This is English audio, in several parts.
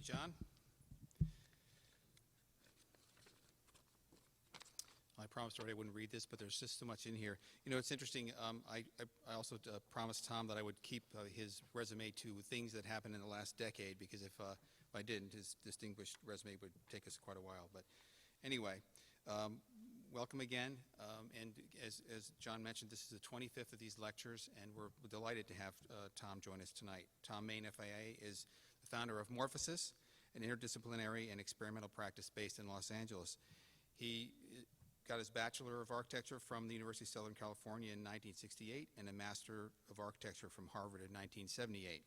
John. I promised already I wouldn't read this, but there's just so much in here. You know, it's interesting. I also promised Tom that I would keep his resume to things that happened in the last decade, because if I didn't, his distinguished resume would take us quite a while. But anyway, welcome again. And as John mentioned, this is the 25th of these lectures, and we're delighted to have Tom join us tonight. Thom Mayne, FIA, is the founder of Morphosis, an interdisciplinary and experimental practice based in Los Angeles. He got his Bachelor of Architecture from the University of Southern California in 1968 and a Master of Architecture from Harvard in 1978.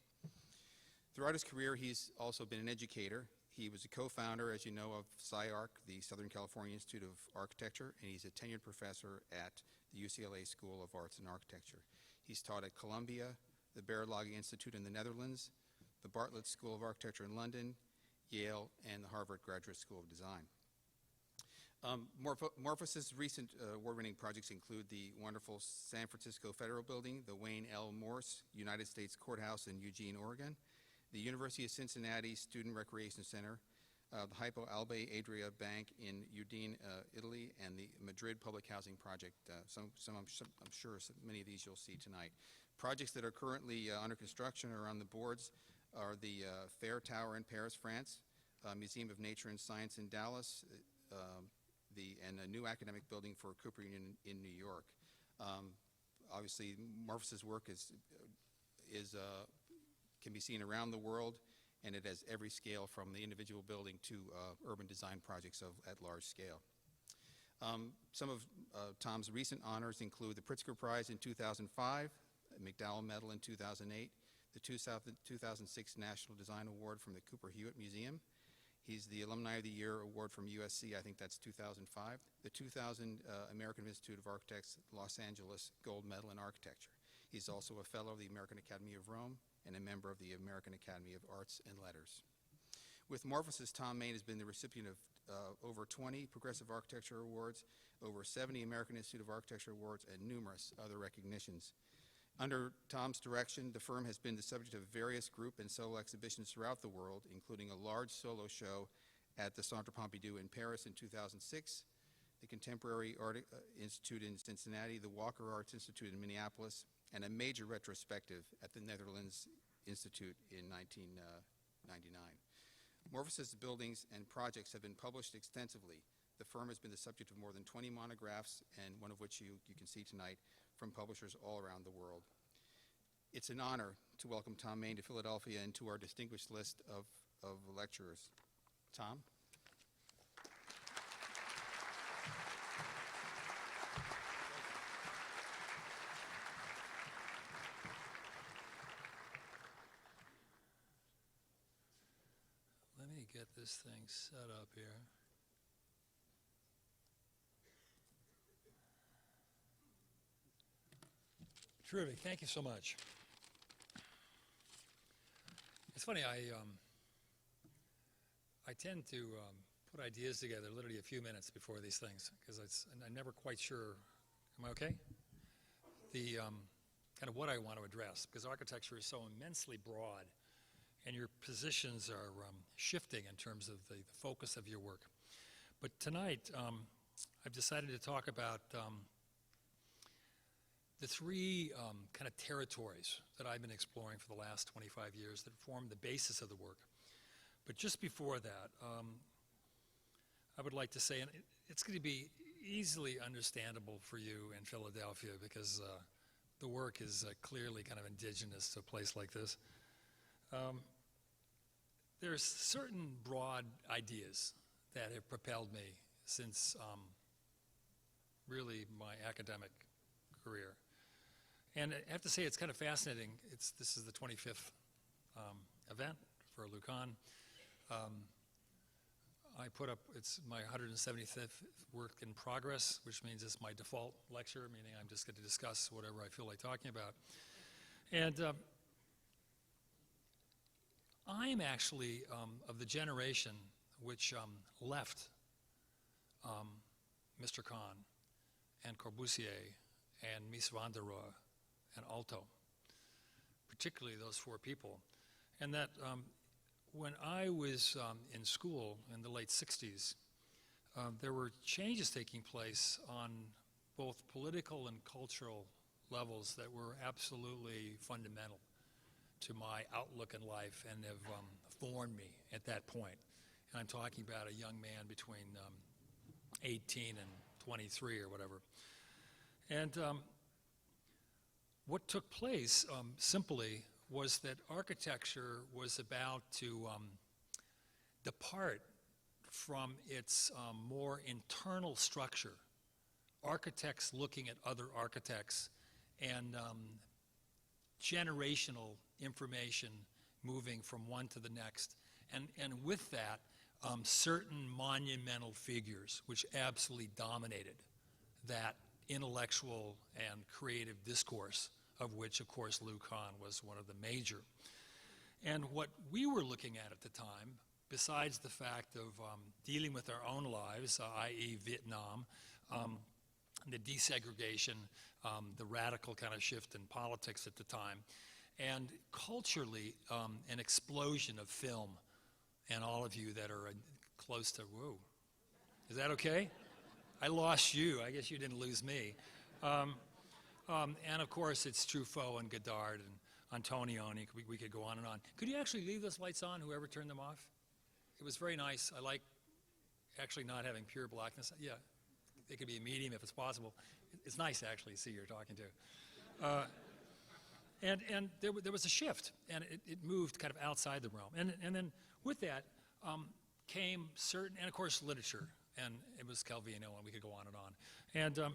Throughout his career, he's also been an educator. He was a co-founder, as you know, of SCI-Arc, the Southern California Institute of Architecture, and he's a tenured professor at the UCLA School of Arts and Architecture. He's taught at Columbia, the Berlage Institute in the Netherlands, the Bartlett School of Architecture in London, Yale, and the Harvard Graduate School of Design. Morphosis' recent award-winning projects include the wonderful San Francisco Federal Building, the Wayne L. Morse United States Courthouse in Eugene, Oregon, the University of Cincinnati Student Recreation Center, the Hypo Albe Adria Bank in Udine, Italy, and the Madrid Public Housing Project. I'm sure many of these you'll see tonight. Projects that are currently under construction or on the boards are the Fair Tower in Paris, France, Museum of Nature and Science in Dallas, and a new academic building for Cooper Union in New York. Obviously, Morphosis' work can be seen around the world, and it has every scale from the individual building to urban design projects at large scale. Some of Tom's recent honors include the Pritzker Prize in 2005, the McDowell Medal in 2008, the 2006 National Design Award from the Cooper Hewitt Museum. He's the Alumni of the Year Award from USC, I think that's 2005. The 2000 American Institute of Architects Los Angeles Gold Medal in Architecture. He's also a fellow of the American Academy of Rome and a member of the American Academy of Arts and Letters. With Morphosis, Thom Mayne has been the recipient of over 20 Progressive Architecture Awards, over 70 American Institute of Architecture Awards, and numerous other recognitions. Under Tom's direction, the firm has been the subject of various group and solo exhibitions throughout the world, including a large solo show at the Centre Pompidou in Paris in 2006, the Contemporary Art Institute in Cincinnati, the Walker Arts Institute in Minneapolis, and a major retrospective at the Netherlands Institute in 1999. Morphosis' buildings and projects have been published extensively. The firm has been the subject of more than 20 monographs, and one of which you can see tonight, from publishers all around the world. It's an honor to welcome Thom Mayne to Philadelphia and to our distinguished list of lecturers. Tom? Let me get this thing set up here. Terrific. Thank you so much. It's funny, I tend to put ideas together literally a few minutes before these things, because I'm never quite sure. Am I okay? The kind of what I want to address, because architecture is so immensely broad, and your positions are shifting in terms of the focus of your work. But tonight, I've decided to talk about the three kind of territories that I've been exploring for the last 25 years that form the basis of the work. But just before that, I would like to say, and it's going to be easily understandable for you in Philadelphia, because the work is clearly kind of indigenous to a place like this. There's certain broad ideas that have propelled me since really my academic career. And I have to say, it's kind of fascinating. This is the 25th event for Lucan. I put up, it's my 175th work in progress, which means it's my default lecture, meaning I'm just going to discuss whatever I feel like talking about. And I'm actually of the generation which left Mr. Kahn and Corbusier and Mies van der Rohe and Aalto, particularly those four people. And that when I was in school in the late 60s, there were changes taking place on both political and cultural levels that were absolutely fundamental to my outlook in life and have formed me at that point. And I'm talking about a young man between 18 and 23 or whatever. And what took place simply was that architecture was about to depart from its more internal structure, architects looking at other architects, and generational information moving from one to the next. And with that, certain monumental figures which absolutely dominated that intellectual and creative discourse, of which, of course, Lou Kahn was one of the major. And what we were looking at the time, besides the fact of dealing with our own lives, i.e. Vietnam, the desegregation, the radical kind of shift in politics at the time, and culturally, an explosion of film. And all of you that are close to, whoa, is that okay? I lost you. I guess you didn't lose me. And of course, it's Truffaut and Godard and Antonioni. We could go on and on. Could you actually leave those lights on, whoever turned them off? It was very nice. I like actually not having pure blackness. Yeah, it could be a medium if it's possible. It's nice to actually see you're talking to. And there was a shift, and it moved kind of outside the realm. And then with that came certain, and of course literature, and it was Calvino, and we could go on and on. And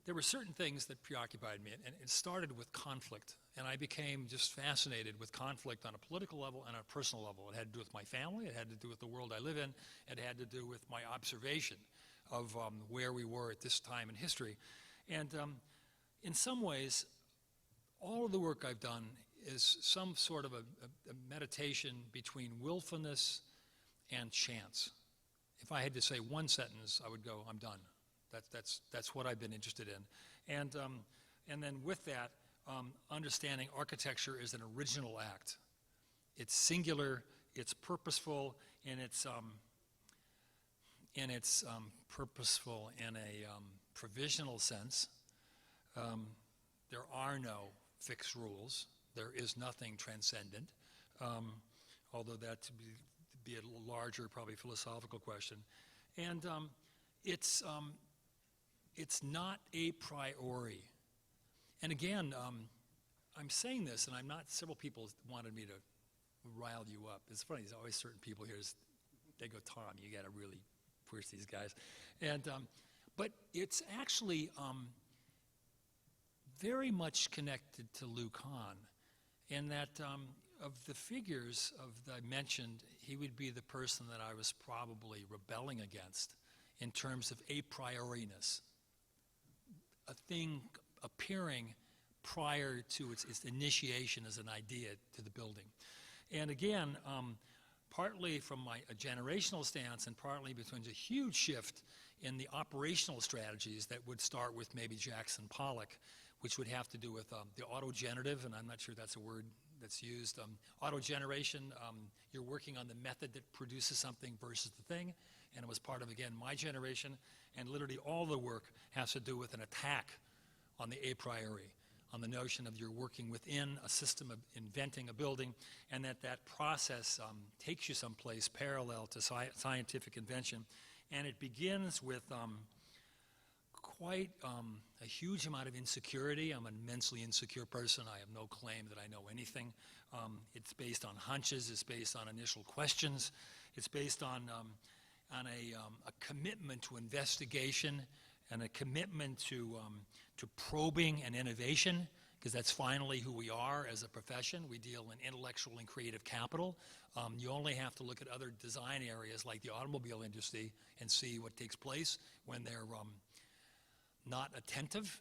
there were certain things that preoccupied me, and it started with conflict. And I became just fascinated with conflict on a political level and on a personal level. It had to do with my family, it had to do with the world I live in, it had to do with my observation of where we were at this time in history. And in some ways, all of the work I've done is some sort of a meditation between willfulness and chance. If I had to say one sentence, I would go, I'm done. That's what I've been interested in. And then with that, understanding architecture is an original act. It's singular, it's purposeful, and it's purposeful in a provisional sense. There are no fixed rules. There is nothing transcendent, although that to be a larger, probably philosophical question. And it's not a priori. And again, I'm saying this, and I'm not, several people wanted me to rile you up. It's funny, there's always certain people here, they go, Tom, you got to really push these guys. And, but it's actually very much connected to Lou Kahn, in that of the figures that I mentioned, he would be the person that I was probably rebelling against in terms of a prioriness, a thing appearing prior to its initiation as an idea to the building. And again, partly from a generational stance and partly between a huge shift in the operational strategies that would start with maybe Jackson Pollock, which would have to do with the autogenerative, and I'm not sure that's a word that's used. Autogeneration, you're working on the method that produces something versus the thing, and it was part of, again, my generation, and literally all the work has to do with an attack on the a priori, on the notion of you're working within a system of inventing a building, and that process takes you someplace parallel to scientific invention. And it begins with quite a huge amount of insecurity. I'm an immensely insecure person. I have no claim that I know anything. It's based on hunches. It's based on initial questions. It's based on a commitment to investigation and a commitment to probing and innovation, because that's finally who we are as a profession. We deal in intellectual and creative capital. You only have to look at other design areas like the automobile industry and see what takes place when they're not attentive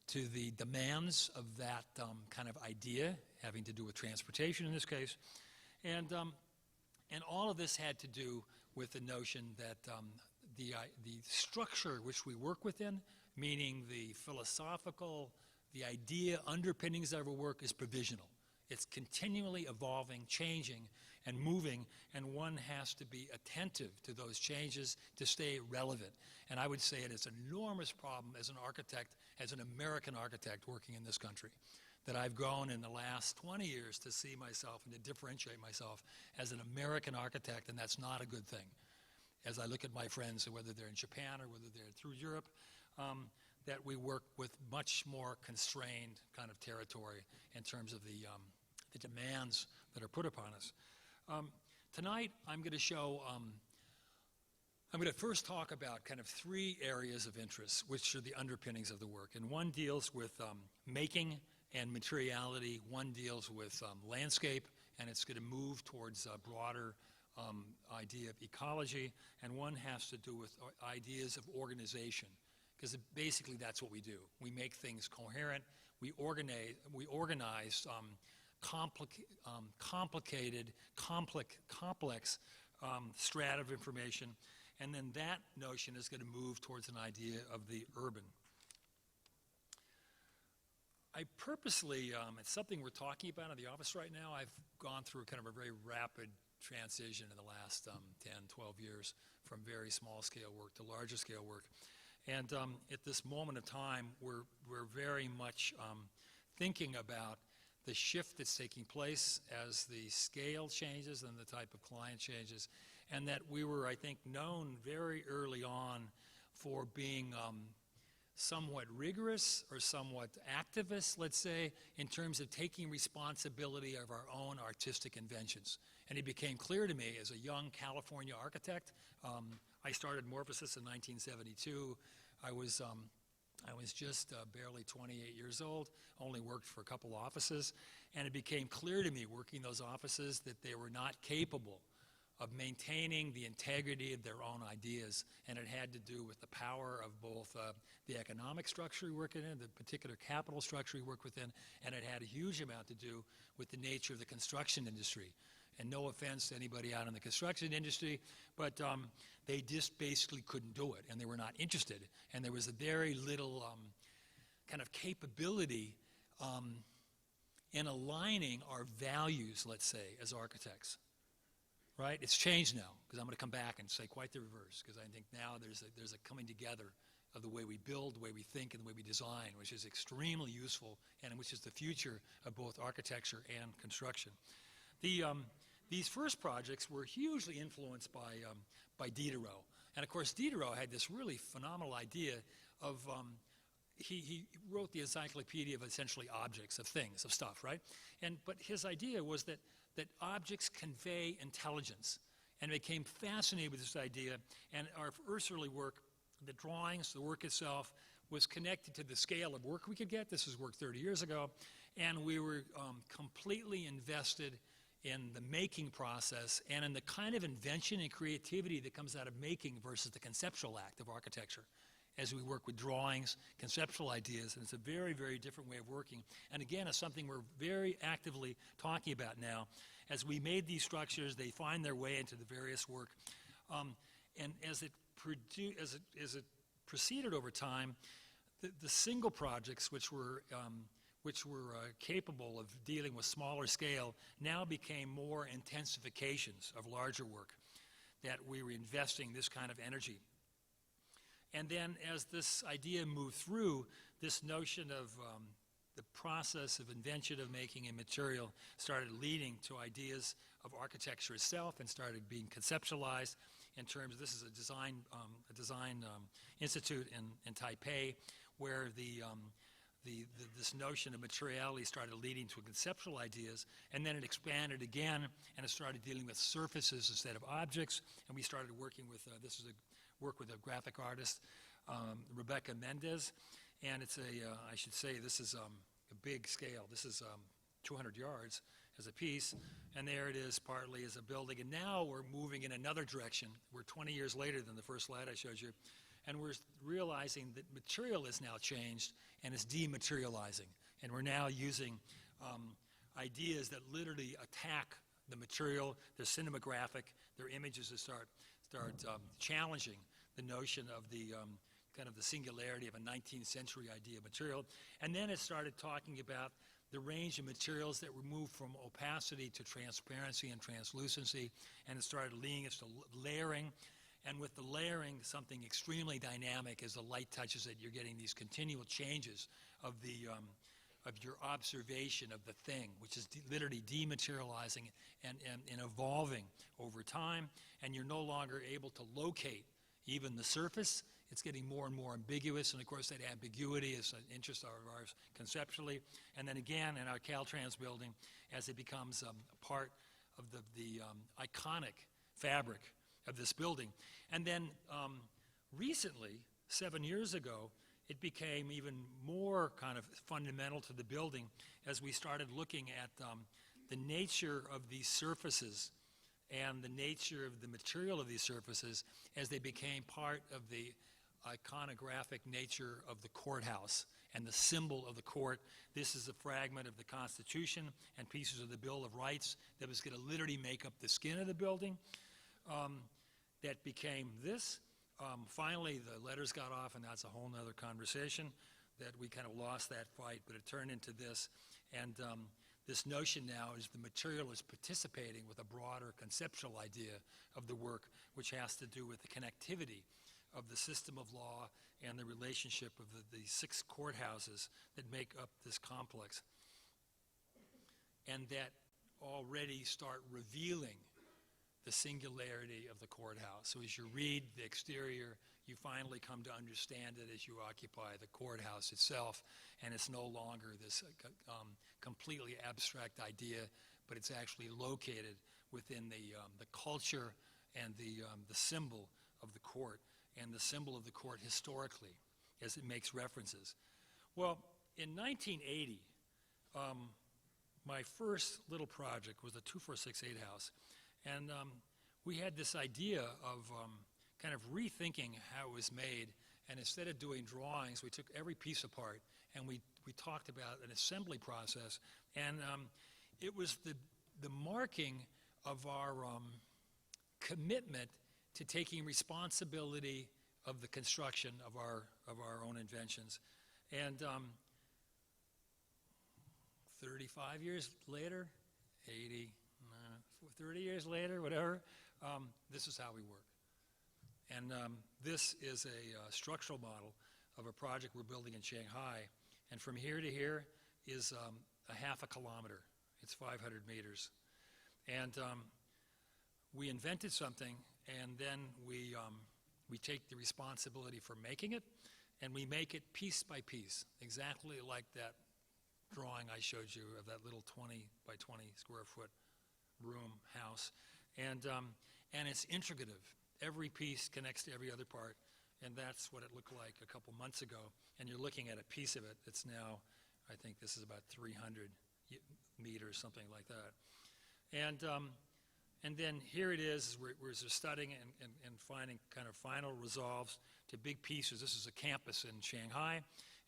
to the demands of that kind of idea, having to do with transportation in this case. And all of this had to do with the notion that the structure which we work within, meaning the philosophical, the idea underpinnings of our work, is provisional. It's continually evolving, changing, and moving, and one has to be attentive to those changes to stay relevant. And I would say it is an enormous problem as an architect, as an American architect working in this country, that I've grown in the last 20 years to see myself and to differentiate myself as an American architect, and that's not a good thing. As I look at my friends, whether they're in Japan or whether they're through Europe, that we work with much more constrained kind of territory in terms of the demands that are put upon us. Tonight, I'm going to show, I'm going to first talk about kind of three areas of interest, which are the underpinnings of the work. And one deals with making and materiality, one deals with landscape, and it's going to move towards a broader idea of ecology, and one has to do with ideas of organization, because basically that's what we do. We make things coherent, we organize complicated, complex strata of information, and then that notion is going to move towards an idea of the urban. I purposely, it's something we're talking about in the office right now. I've gone through kind of a very rapid transition in the last 10, 12 years from very small scale work to larger scale work. And at this moment of time, we're very much thinking about the shift that's taking place as the scale changes and the type of client changes, and that we were, I think, known very early on for being somewhat rigorous or somewhat activist, let's say, in terms of taking responsibility of our own artistic inventions. And it became clear to me as a young California architect. I started Morphosis in 1972. I was just barely 28 years old, only worked for a couple offices, and it became clear to me working those offices that they were not capable of maintaining the integrity of their own ideas, and it had to do with the power of both the economic structure we work in, the particular capital structure we work within, and it had a huge amount to do with the nature of the construction industry. And no offense to anybody out in the construction industry, but they just basically couldn't do it, and they were not interested. And there was a very little kind of capability in aligning our values, let's say, as architects. Right? It's changed now, because I'm going to come back and say quite the reverse, because I think now there's a coming together of the way we build, the way we think, and the way we design, which is extremely useful, and which is the future of both architecture and construction. These first projects were hugely influenced by Diderot. And of course, Diderot had this really phenomenal idea of, he wrote the encyclopedia of essentially objects, of things, of stuff, right? But his idea was that objects convey intelligence. And became fascinated with this idea. And our first early work, the drawings, the work itself, was connected to the scale of work we could get. This was work 30 years ago. And we were completely invested in the making process and in the kind of invention and creativity that comes out of making versus the conceptual act of architecture. As we work with drawings, conceptual ideas, and it's a very, very different way of working. And again, it's something we're very actively talking about now. As we made these structures, they find their way into the various work. And as it proceeded over time, the single projects which were capable of dealing with smaller scale now became more intensifications of larger work, that we were investing this kind of energy. And then as this idea moved through, this notion of the process of invention of making a material started leading to ideas of architecture itself and started being conceptualized in terms of, this is a design institute in Taipei, where this notion of materiality started leading to conceptual ideas, and then it expanded again, and it started dealing with surfaces instead of objects, and we started working with, this is a work with a graphic artist, Rebecca Mendez, and it's I should say, this is a big scale. This is 200 yards as a piece, and there it is partly as a building, and now we're moving in another direction. We're 20 years later than the first slide I showed you, and we're realizing that material has now changed and is dematerializing, and we're now using ideas that literally attack the material. They're cinematographic. They're images that start challenging the notion of the kind of the singularity of a 19th century idea of material. And then it started talking about the range of materials that were moved from opacity to transparency and translucency, and it started leading us to layering. And with the layering, something extremely dynamic as the light touches it. You're getting these continual changes of your observation of the thing, which is literally dematerializing and evolving over time. And you're no longer able to locate even the surface. It's getting more and more ambiguous, and of course that ambiguity is an interest of ours conceptually. And then again in our Caltrans building, as it becomes a part of the iconic fabric of this building. And then recently, 7 years ago, it became even more kind of fundamental to the building as we started looking at the nature of these surfaces and the nature of the material of these surfaces as they became part of the iconographic nature of the courthouse and the symbol of the court. This is a fragment of the Constitution and pieces of the Bill of Rights that was going to literally make up the skin of the building. That became this. Finally, the letters got off, and that's a whole nother conversation that we kind of lost that fight, but it turned into this. And this notion now is the material is participating with a broader conceptual idea of the work, which has to do with the connectivity of the system of law and the relationship of the 6 courthouses that make up this complex, and that already start revealing the singularity of the courthouse. So as you read the exterior, you finally come to understand it as you occupy the courthouse itself, and it's no longer this completely abstract idea, but it's actually located within the culture and the symbol of the court, and the symbol of the court historically, as it makes references. Well, in 1980, my first little project was a 2468 house, and we had this idea of kind of rethinking how it was made, and instead of doing drawings, we took every piece apart, and we talked about an assembly process, and it was the marking of our commitment to taking responsibility of the construction of our own inventions. And 35 years later, 30 years later, whatever, this is how we work. And this is a structural model of a project we're building in Shanghai. And from here to here is a half a kilometer. It's 500 meters. And we invented something, and then we take the responsibility for making it, and we make it piece by piece, exactly like that drawing I showed you of that little 20 by 20 square foot room house. And it's integrative. Every piece connects to every other part, and that's what it looked like a couple months ago. And you're looking at a piece of it that's now, I think this is about 300 meters, something like that. And then here it is, we're just studying and finding kind of final resolves to big pieces. This is a campus in Shanghai,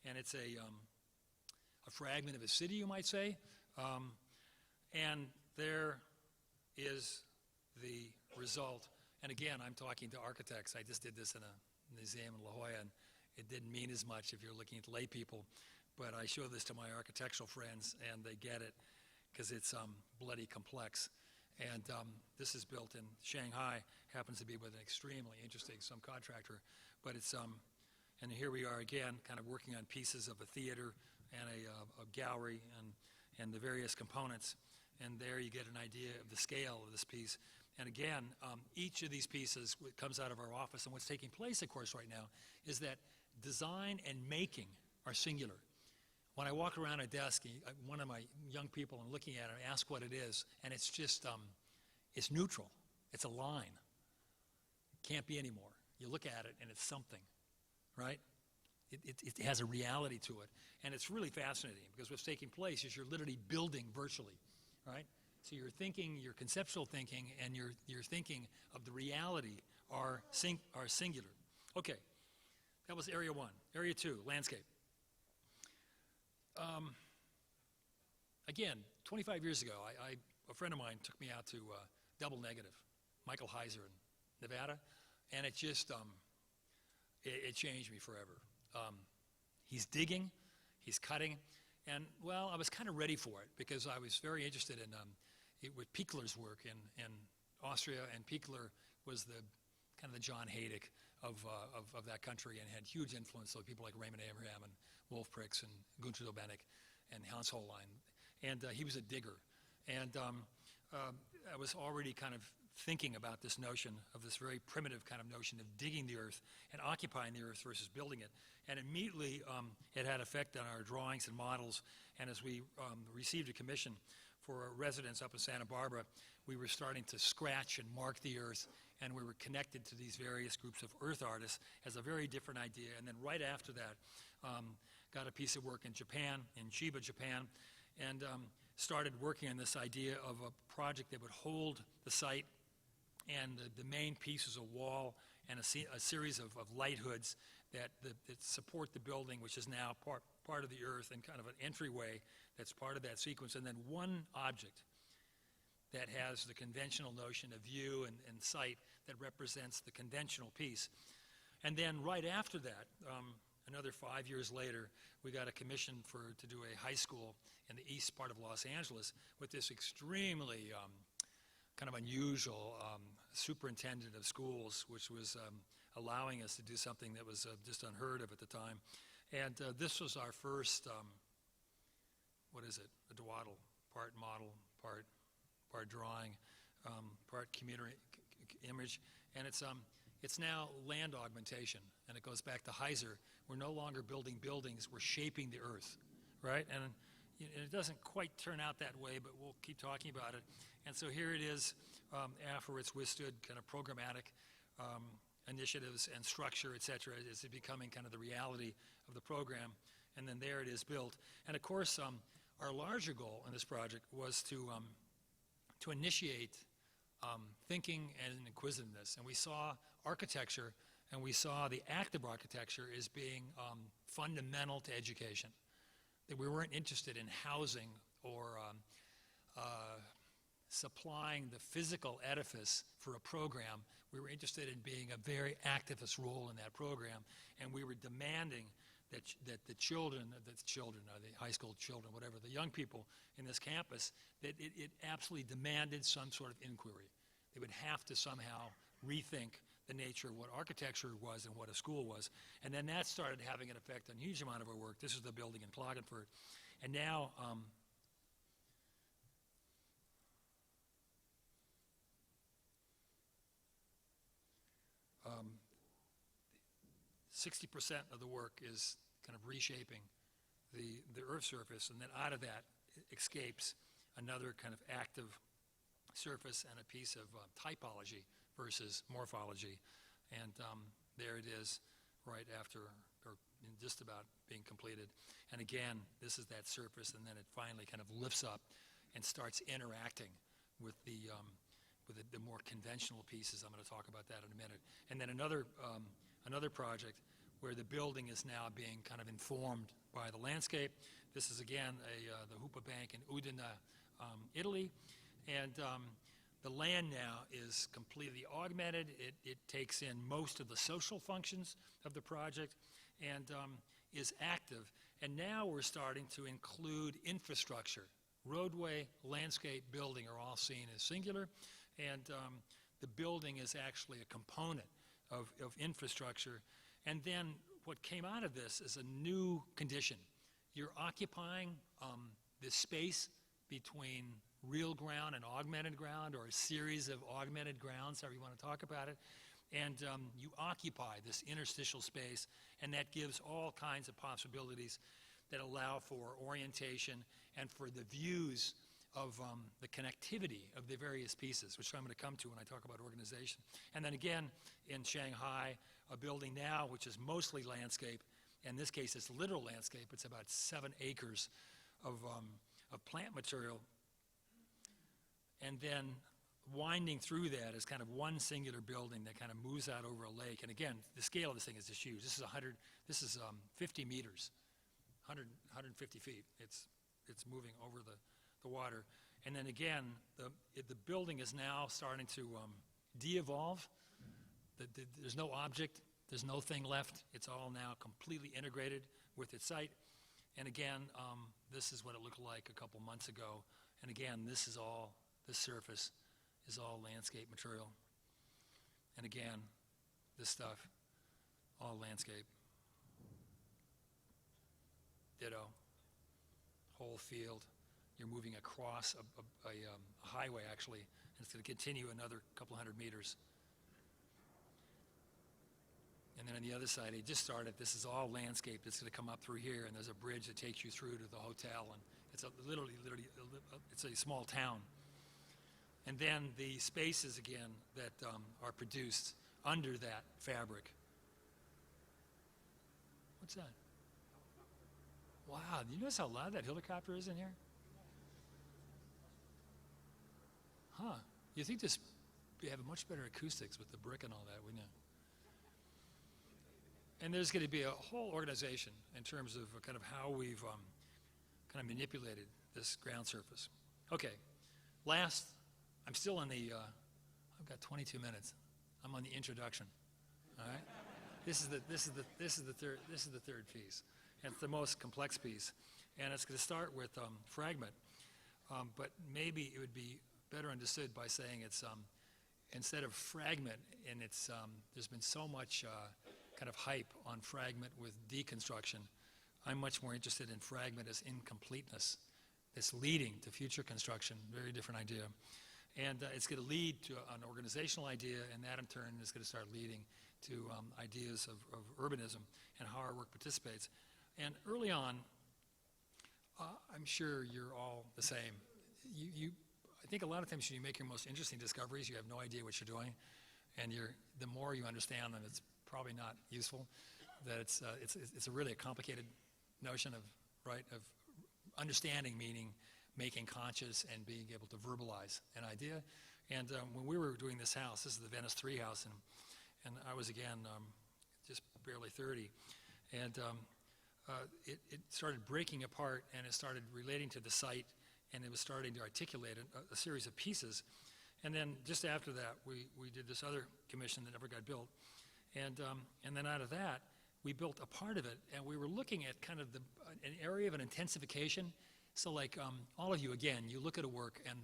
and it's a fragment of a city, you might say. And there is the result. And again, I'm talking to architects. I just did this in a museum in La Jolla, and it didn't mean as much if you're looking at lay people. But I show this to my architectural friends, and they get it because it's bloody complex. And this is built in Shanghai, happens to be with an extremely interesting subcontractor. But it's, and here we are again, kind of working on pieces of a theater and a gallery and the various components. And there you get an idea of the scale of this piece. And again, each of these pieces comes out of our office. And what's taking place, of course, right now is that design and making are singular. When I walk around a desk, one of my young people, I'm looking at it, I ask what it is, and it's just, it's neutral. It's a line. It can't be anymore. You look at it, and it's something, right? It has a reality to it. And it's really fascinating, because what's taking place is you're literally building virtually, right? So your thinking, your conceptual thinking, and your thinking of the reality are singular. Okay, that was area 1. Area 2, landscape. Again, 25 years ago, a friend of mine took me out to Double Negative, Michael Heiser in Nevada, and it just, it changed me forever. He's digging, he's cutting, And, well, I was kind of ready for it because I was very interested in with Pichler's work in Austria, and Pichler was the kind of the John Hayek of that country and had huge influence on people like Raymond Abraham and Wolf Prix and Gunther Dobenek and Hans Hollein. And he was a digger. And I was already kind of thinking about this notion of this very primitive kind of notion of digging the earth and occupying the earth versus building it. And immediately it had effect on our drawings and models. And as we received a commission for a residence up in Santa Barbara, we were starting to scratch and mark the earth, and we were connected to these various groups of earth artists as a very different idea. And then right after that, got a piece of work in Japan, in Chiba, Japan, and started working on this idea of a project that would hold the site, and the main piece is a wall and a series of light hoods that support the building, which is now part of the earth, and kind of an entryway that's part of that sequence, and then one object that has the conventional notion of view and sight that represents the conventional piece. And then right after that, another 5 years later, we got a commission to do a high school in the east part of Los Angeles with this extremely kind of unusual superintendent of schools, which was allowing us to do something that was just unheard of at the time. And this was our first, what is it, a dwaddle, part model, part drawing, part computer image. And it's now land augmentation, and it goes back to Heiser. We're no longer building buildings, we're shaping the earth, right? And it doesn't quite turn out that way, but we'll keep talking about it. And so here it is, after it's withstood kind of programmatic initiatives and structure, et cetera, is it becoming kind of the reality of the program, and then there it is built. And of course, our larger goal in this project was to initiate thinking and inquisitiveness. And we saw architecture, and we saw the act of architecture as being fundamental to education. That we weren't interested in housing or supplying the physical edifice for a program. We were interested in being a very activist role in that program, and we were demanding that the children, the high school children, whatever, the young people in this campus, that it absolutely demanded some sort of inquiry. They would have to somehow rethink the nature of what architecture was and what a school was. And then that started having an effect on a huge amount of our work. This is the building in Klagenfurt. And now, 60% of the work is kind of reshaping the earth surface, and then out of that escapes another kind of active surface and a piece of typology versus morphology. And there it is right after, or just about being completed. And again, this is that surface, and then it finally kind of lifts up and starts interacting with the more conventional pieces. I'm going to talk about that in a minute. And then another project where the building is now being kind of informed by the landscape. This is again the Hoopa Bank in Udine, Italy. And the land now is completely augmented. It takes in most of the social functions of the project and is active. And now we're starting to include infrastructure. Roadway, landscape, building are all seen as singular. And the building is actually a component of infrastructure. And then what came out of this is a new condition. You're occupying this space between real ground and augmented ground, or a series of augmented grounds, however you want to talk about it. And you occupy this interstitial space, and that gives all kinds of possibilities that allow for orientation and for the views of the connectivity of the various pieces, which I'm going to come to when I talk about organization. And then again, in Shanghai, a building now which is mostly landscape. In this case, it's literal landscape. It's about 7 acres of plant material. And then winding through that is kind of one singular building that kind of moves out over a lake. And again, the scale of this thing is just huge. This is 50 meters, 150 feet. It's moving over the water. And then again, the building is now starting to de-evolve. There's no object, there's no thing left. It's all now completely integrated with its site. And again, this is what it looked like a couple months ago. And again, this surface is all landscape material. And again, this stuff, all landscape. Ditto. Whole field. You're moving across a highway, actually, and it's going to continue another couple hundred meters. And then on the other side, it just started. This is all landscape. It's going to come up through here, and there's a bridge that takes you through to the hotel, and it's literally, it's a small town. And then the spaces, again, that are produced under that fabric. What's that? Wow, do you notice how loud that helicopter is in here? Huh. You think you have much better acoustics with the brick and all that, wouldn't you? And there's going to be a whole organization in terms of kind of how we've kind of manipulated this ground surface. Okay, last, I'm still on the, I've got 22 minutes. I'm on the introduction, all right? This is the third piece, and it's the most complex piece. And it's going to start with fragment, but maybe it would be better understood by saying it's, instead of fragment, and it's, there's been so much kind of hype on fragment with deconstruction. I'm much more interested in fragment as incompleteness. It's leading to future construction, very different idea. And it's going to lead to an organizational idea, and that in turn is going to start leading to ideas of urbanism and how our work participates. And early on, I'm sure you're all the same. I think a lot of times when you make your most interesting discoveries, you have no idea what you're doing, and the more you understand them, it's probably not useful. That it's really a complicated notion of understanding, meaning making conscious and being able to verbalize an idea. And when we were doing this house, this is the Venice 3 house, and I was again just barely 30, and it started breaking apart, and it started relating to the site, and it was starting to articulate a series of pieces. And then just after that, we did this other commission that never got built. And then out of that, we built a part of it, and we were looking at kind of an area of an intensification. So like all of you, again, you look at a work, and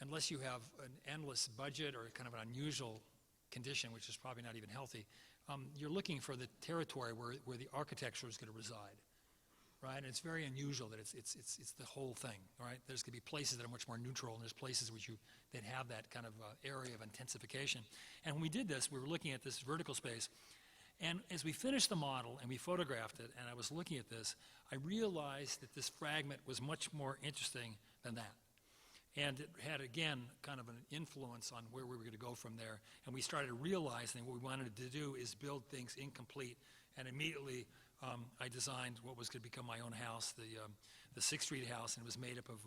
unless you have an endless budget or kind of an unusual condition, which is probably not even healthy, you're looking for the territory where the architecture is going to reside, right? And it's very unusual that it's the whole thing, right? There's going to be places that are much more neutral, and there's places that have that kind of area of intensification. And when we did this, we were looking at this vertical space, and as we finished the model and we photographed it, and I was looking at this, I realized that this fragment was much more interesting than that. And it had, again, kind of an influence on where we were going to go from there. And we started realizing what we wanted to do is build things incomplete. And immediately, I designed what was going to become my own house, the 6th Street house, and it was made up of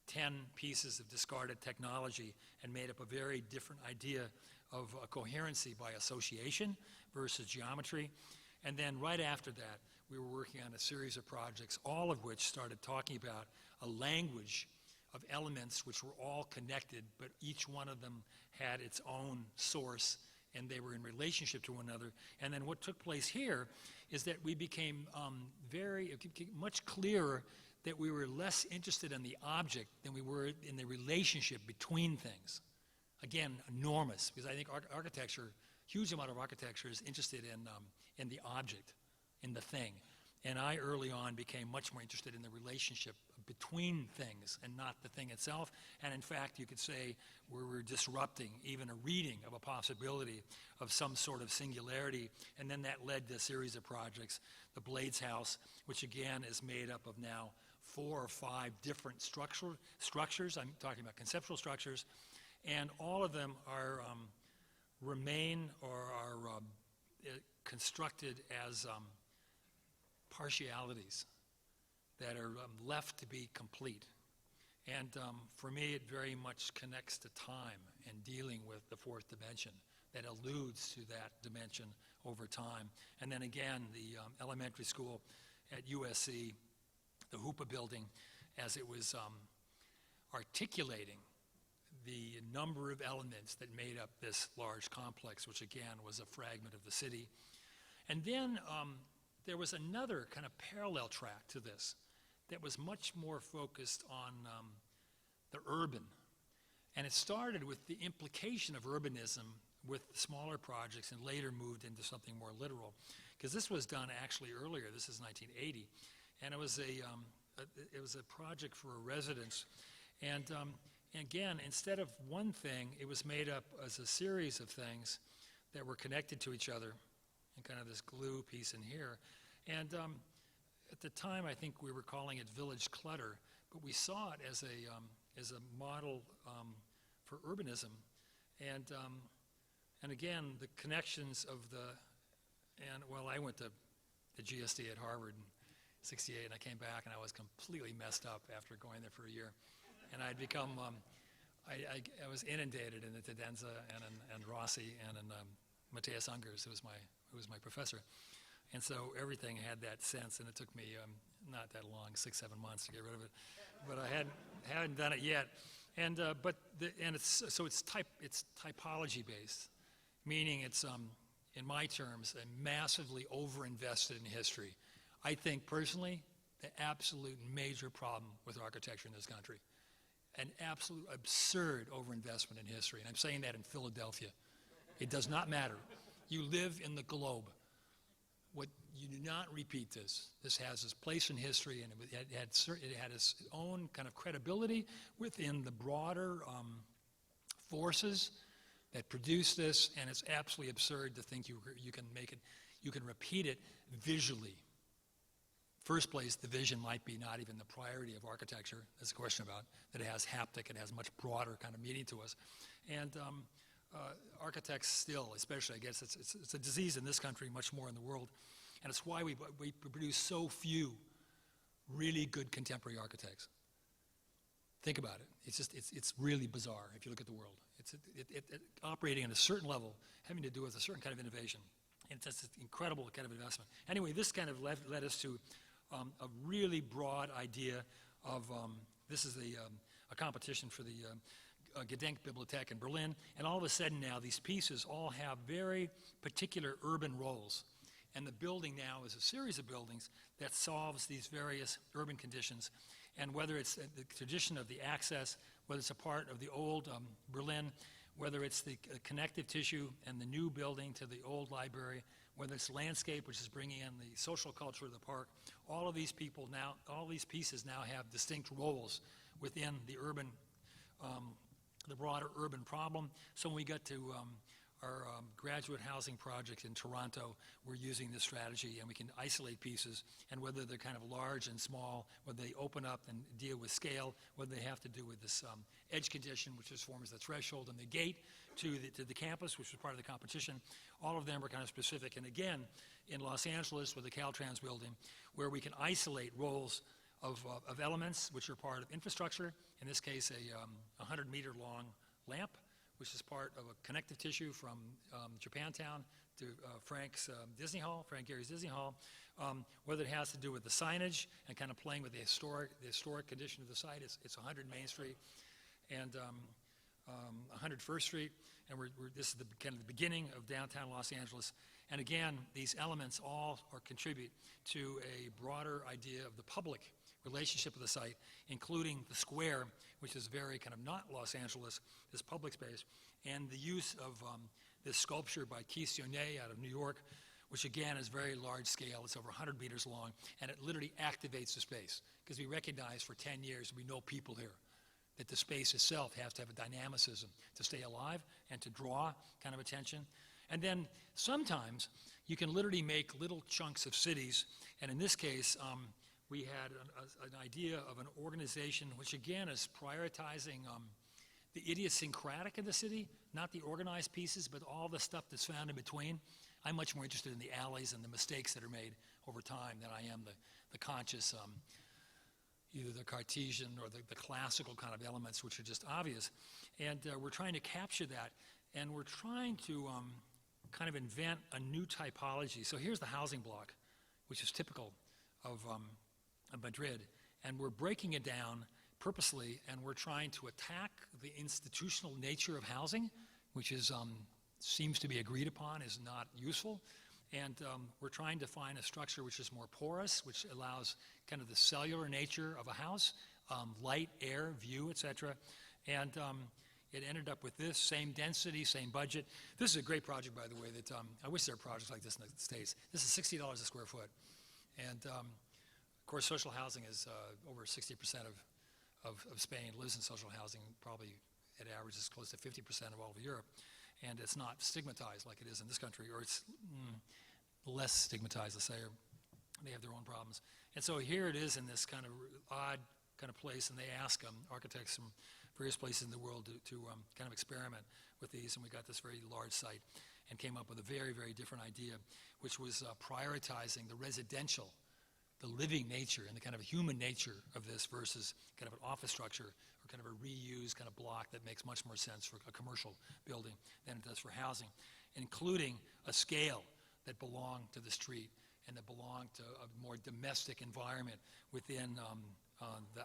10 pieces of discarded technology and made up a very different idea of coherency by association versus geometry. And then right after that, we were working on a series of projects, all of which started talking about a language of elements which were all connected, but each one of them had its own source, and they were in relationship to one another. And then what took place here is that we became much clearer that we were less interested in the object than we were in the relationship between things. Again, enormous, because I think architecture, huge amount of architecture is interested in the object, in the thing. And I early on became much more interested in the relationship between things and not the thing itself. And in fact, you could say we were disrupting even a reading of a possibility of some sort of singularity. And then that led to a series of projects. The Blades House, which again is made up of now 4 or 5 different structures. I'm talking about conceptual structures. And all of them are remain or are constructed as partialities that are left to be complete. And for me, it very much connects to time and dealing with the 4th dimension that alludes to that dimension over time. And then again, the elementary school at USC, the Hoopa building, as it was articulating the number of elements that made up this large complex, which again was a fragment of the city. And then there was another kind of parallel track to this, that was much more focused on the urban. And it started with the implication of urbanism with smaller projects and later moved into something more literal. Because this was done actually earlier, this is 1980, and it was a project for a residence. And again, instead of one thing, it was made up as a series of things that were connected to each other, and kind of this glue piece in here. And at the time, I think we were calling it village clutter, but we saw it as a model for urbanism. And again, the connections of I went to the GSD at Harvard in '68, and I came back, and I was completely messed up after going there for a year. And I'd become, I was inundated in the Tedenza and Rossi and in Matthias Ungers, who was my professor. And so everything had that sense, and it took me not that long, 6-7 months to get rid of it. But I hadn't done it yet. And it's typology based, meaning it's in my terms a massively overinvested in history. I think personally the absolute major problem with architecture in this country, an absolute absurd overinvestment in history, and I'm saying that in Philadelphia. It does not matter. You live in the globe. You do not repeat this. This has its place in history, and it had its own kind of credibility within the broader forces that produce this, and it's absolutely absurd to think you can repeat it visually. First place, the vision might be not even the priority of architecture. There's a question about that it has haptic, it has much broader kind of meaning to us. And architects still, especially, I guess it's a disease in this country, much more in the world, and it's why we produce so few really good contemporary architects. Think about it. It's really bizarre if you look at the world. It's operating at a certain level, having to do with a certain kind of innovation. And it's an incredible kind of investment. Anyway, this kind of led us to a really broad idea of, this is a competition for the Gedenkbibliothek in Berlin, and all of a sudden now these pieces all have very particular urban roles. And the building now is a series of buildings that solves these various urban conditions. And whether it's the tradition of the access, whether it's a part of the old Berlin, whether it's the connective tissue and the new building to the old library, whether it's landscape, which is bringing in the social culture of the park, all of these pieces now have distinct roles within the urban, the broader urban problem. So when we got to our graduate housing project in Toronto, we're using this strategy, and we can isolate pieces, and whether they're kind of large and small, whether they open up and deal with scale, whether they have to do with this edge condition, which is forms the threshold and the gate to the campus, which was part of the competition. All of them are kind of specific. And again, in Los Angeles with the Caltrans building, where we can isolate roles of elements which are part of infrastructure, in this case a 100-meter long lamp, which is part of a connective tissue from Japantown to Frank Gehry's Disney Hall, whether it has to do with the signage and kind of playing with the historic condition of the site. It's 100 Main Street and 100 First Street, and this is the kind of the beginning of downtown Los Angeles. And again, these elements all contribute to a broader idea of the public relationship of the site, including the square, which is very kind of not Los Angeles, this public space, and the use of this sculpture by Keith Sionnet out of New York, which again is very large scale. It's over 100 meters long, and it literally activates the space, because we recognize for 10 years we know people here, that the space itself has to have a dynamicism to stay alive and to draw kind of attention. And then sometimes you can literally make little chunks of cities, and in this case, we had an idea of an organization which again is prioritizing the idiosyncratic of the city, not the organized pieces, but all the stuff that's found in between. I'm much more interested in the alleys and the mistakes that are made over time than I am the conscious, either the Cartesian or the classical kind of elements, which are just obvious. And we're trying to capture that, and we're trying to kind of invent a new typology. So here's the housing block, which is typical of Madrid, and we're breaking it down purposely, and we're trying to attack the institutional nature of housing, which is seems to be agreed upon is not useful, And we're trying to find a structure which is more porous, which allows kind of the cellular nature of a house, light, air, view, etc. And it ended up with this, same density, same budget. This is a great project, by the way, that I wish there were projects like this in the States. This is $60 a square foot. And of course, social housing is over 60% of Spain lives in social housing, probably it averages close to 50% of all of Europe. And it's not stigmatized like it is in this country, or it's less stigmatized, let's say, or they have their own problems. And so here it is in this kind of odd kind of place, and they ask architects from various places in the world to kind of experiment with these, and we got this very large site and came up with a very, very different idea, which was prioritizing the residential, the living nature and the kind of human nature of this versus kind of an office structure or kind of a reused kind of block that makes much more sense for a commercial building than it does for housing, including a scale that belonged to the street and that belonged to a more domestic environment within,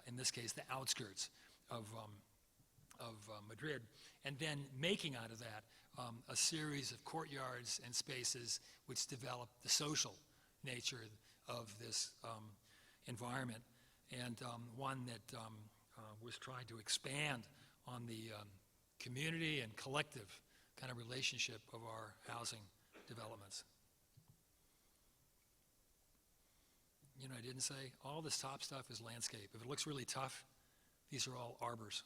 in this case, the outskirts of Madrid, and then making out of that a series of courtyards and spaces which develop the social nature of this environment, and one that was trying to expand on the community and collective kind of relationship of our housing developments. You know, I didn't say, all this top stuff is landscape. If it looks really tough, these are all arbors.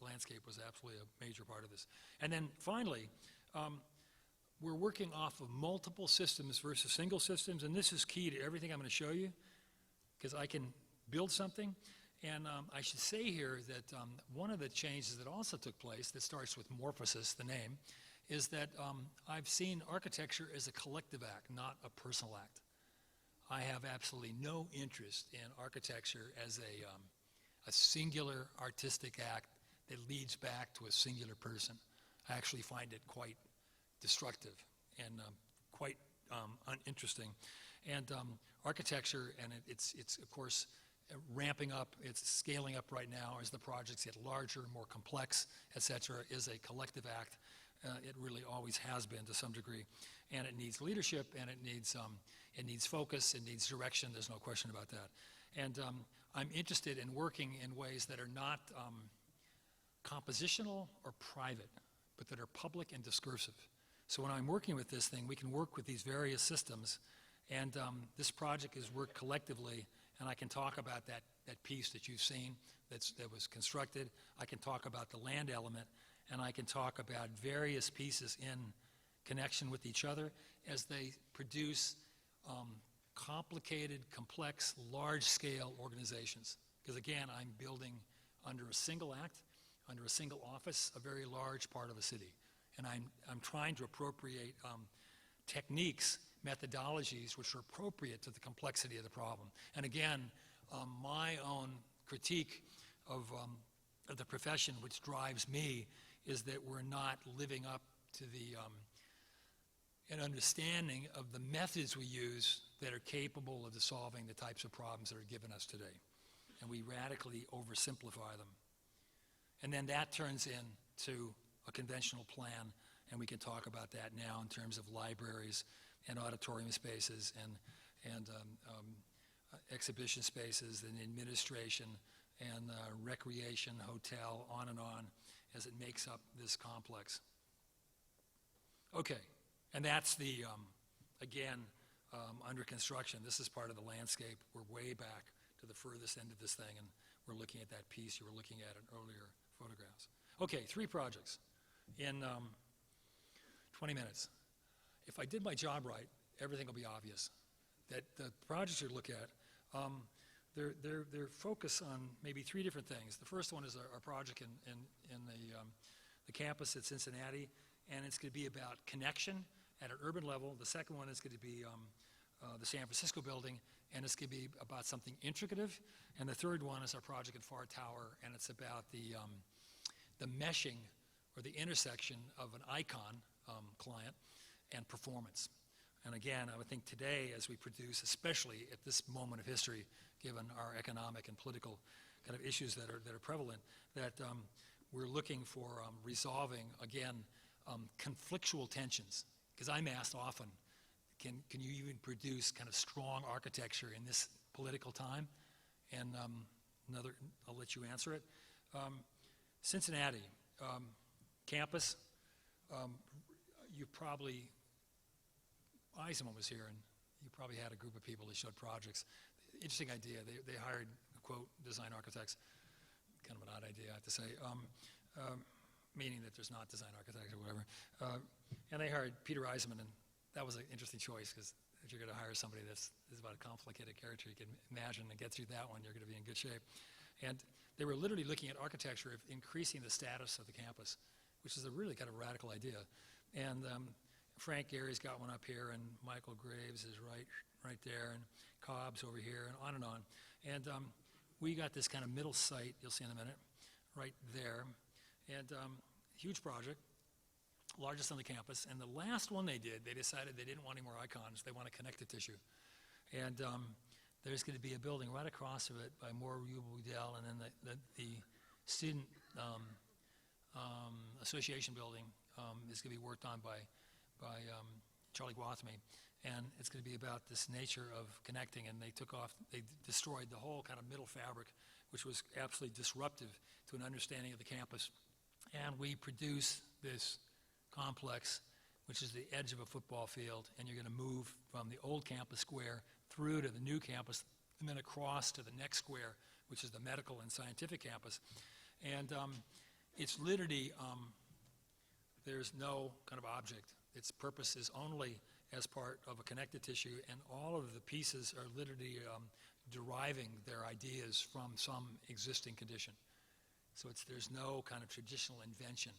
Landscape was absolutely a major part of this. And then finally, we're working off of multiple systems versus single systems, and this is key to everything I'm going to show you, because I can build something. And I should say here that one of the changes that also took place, that starts with Morphosis, the name, is that I've seen architecture as a collective act, not a personal act. I have absolutely no interest in architecture as a singular artistic act that leads back to a singular person. I actually find it quite destructive and quite uninteresting. And architecture, and it's of course ramping up, it's scaling up right now as the projects get larger, more complex, etc., is a collective act. It really always has been to some degree. And it needs leadership, and it needs focus, it needs direction, there's no question about that. And I'm interested in working in ways that are not compositional or private, but that are public and discursive. So when I'm working with this thing, we can work with these various systems, and this project is worked collectively, and I can talk about that piece that you've seen that was constructed. I can talk about the land element, and I can talk about various pieces in connection with each other as they produce complicated, complex, large-scale organizations. Because again, I'm building under a single act, under a single office, a very large part of a city. And I'm trying to appropriate techniques, methodologies, which are appropriate to the complexity of the problem. And again, my own critique of the profession, which drives me, is that we're not living up to an understanding of the methods we use that are capable of solving the types of problems that are given us today. And we radically oversimplify them. And then that turns into a conventional plan, and we can talk about that now in terms of libraries and auditorium spaces and exhibition spaces and administration and recreation, hotel, on and on, as it makes up this complex. Okay, and that's the, again, under construction. This is part of the landscape. We're way back to the furthest end of this thing, and we're looking at that piece you were looking at in earlier photographs. Okay, 3 projects in 20 minutes. If I did my job right, everything will be obvious. That the projects you look at, they're focused on maybe 3 different things. The first one is our project in the campus at Cincinnati, and it's going to be about connection at an urban level. The second one is going to be the San Francisco building, and it's going to be about something intricative. And the third one is our project at Far Tower, and it's about the meshing or the intersection of an icon client and performance. And again, I would think today, as we produce, especially at this moment of history, given our economic and political kind of issues that are prevalent, that we're looking for resolving, again, conflictual tensions. Because I'm asked often, can you even produce kind of strong architecture in this political time? And I'll let you answer it. Cincinnati, campus, you probably, Eisenman was here, and you probably had a group of people that showed projects. Interesting idea. They hired, quote, design architects. Kind of an odd idea, I have to say, meaning that there's not design architects or whatever. And they hired Peter Eisenman, and that was an interesting choice, because if you're going to hire somebody that's about a complicated character, you can imagine, and get through that one, you're going to be in good shape. And they were literally looking at architecture of increasing the status of the campus, which is a really kind of radical idea. And Frank Gary's got one up here, and Michael Graves is right there, and Cobb's over here, and on and on. And we got this kind of middle site, you'll see in a minute, right there. And huge project, largest on the campus. And the last one they did, they decided they didn't want any more icons. They want a connective tissue. And there's going to be a building right across of it by Moore Udell, and then the student association building is going to be worked on by Charlie Guathamy. And it's going to be about this nature of connecting, and they destroyed the whole kind of middle fabric, which was absolutely disruptive to an understanding of the campus. And we produce this complex, which is the edge of a football field, and you're going to move from the old campus square through to the new campus, and then across to the next square, which is the medical and scientific campus. And it's literally, there's no kind of object. Its purpose is only as part of a connective tissue, and all of the pieces are literally deriving their ideas from some existing condition. So there's no kind of traditional invention.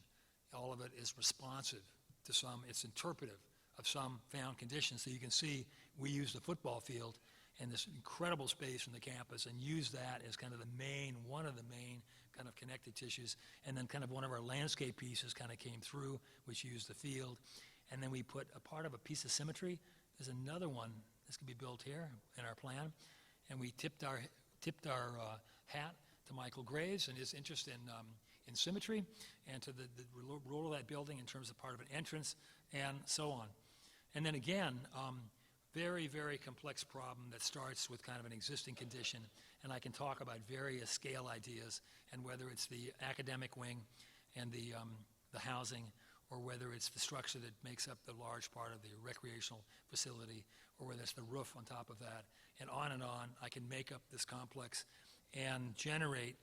All of it is responsive to some, it's interpretive of some found conditions. So you can see we use the football field and this incredible space from the campus and use that as kind of one of the main kind of connective tissues. And then kind of one of our landscape pieces kind of came through, which used the field. And then we put a part of a piece of symmetry. There's another one that's going to be built here in our plan. And we tipped our hat to Michael Graves and his interest in symmetry, and to the role of that building in terms of part of an entrance, and so on. And then again, very, very complex problem that starts with kind of an existing condition, and I can talk about various scale ideas, and whether it's the academic wing and the housing, or whether it's the structure that makes up the large part of the recreational facility, or whether it's the roof on top of that, and on and on. I can make up this complex and generate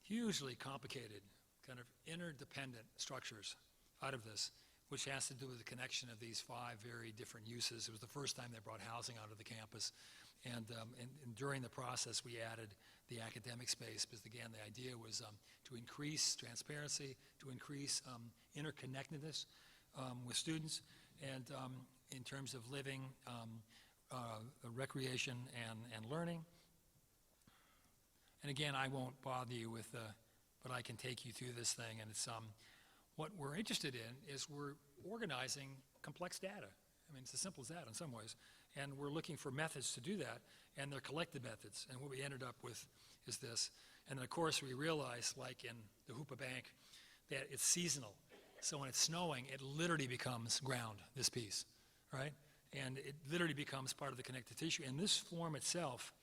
hugely complicated, kind of interdependent structures out of this, which has to do with the connection of these 5 very different uses. It was the first time they brought housing onto the campus. And during the process, we added the academic space, because again, the idea was to increase transparency, to increase interconnectedness with students, and in terms of living, recreation, and learning. And again, I won't bother you with, but I can take you through this thing. And it's what we're interested in is we're organizing complex data. I mean, it's as simple as that in some ways. And we're looking for methods to do that, and they're collected methods. And what we ended up with is this. And then, of course, we realized, like in the Hoopa Bank, that it's seasonal. So when it's snowing, it literally becomes ground, this piece, right? And it literally becomes part of the connective tissue. And this form itself,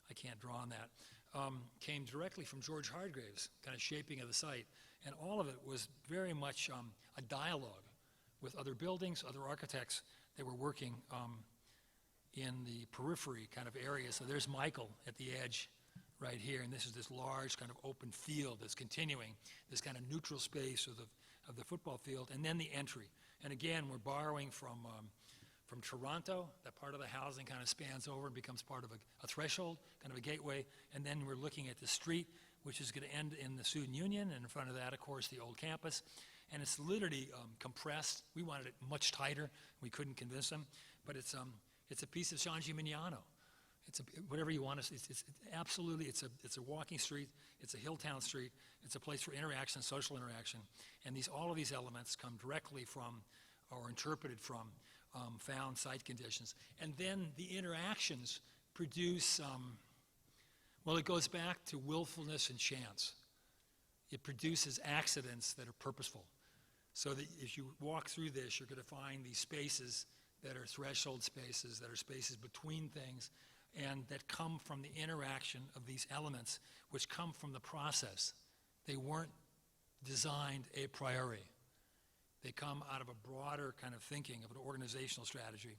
I can't draw on that, came directly from George Hargrave's kind of shaping of the site. And all of it was very much a dialogue with other buildings, other architects that were working in the periphery kind of area. So there's Michael at the edge right here, and this is this large kind of open field that's continuing, this kind of neutral space of the football field, and then the entry. And again, we're borrowing from Toronto. That part of the housing kind of spans over and becomes part of a threshold, kind of a gateway. And then we're looking at the street, which is going to end in the Student Union, and in front of that, of course, the old campus. And it's literally compressed. We wanted it much tighter. We couldn't convince them. But it's a piece of San Gimignano. It's whatever you want. It's absolutely, it's a walking street. It's a Hilltown street. It's a place for interaction, social interaction. And all of these elements come directly from, or interpreted from, found site conditions. And then the interactions produce, well, it goes back to willfulness and chance. It produces accidents that are purposeful. So that if you walk through this, you're going to find these spaces that are threshold spaces, that are spaces between things, and that come from the interaction of these elements, which come from the process. They weren't designed a priori. They come out of a broader kind of thinking of an organizational strategy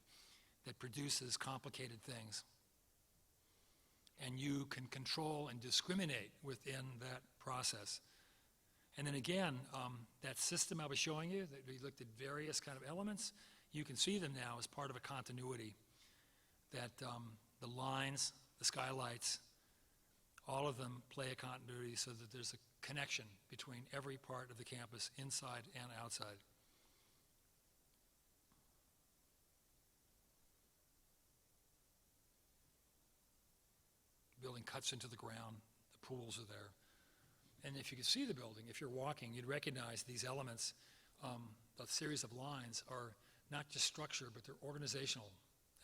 that produces complicated things. And you can control and discriminate within that process. And then again, that system I was showing you, that we looked at various kind of elements, you can see them now as part of a continuity, that the lines, the skylights, all of them play a continuity so that there's a connection between every part of the campus, inside and outside. The building cuts into the ground, the pools are there. And if you could see the building, if you're walking, you'd recognize these elements. The series of lines are not just structure, but they're organizational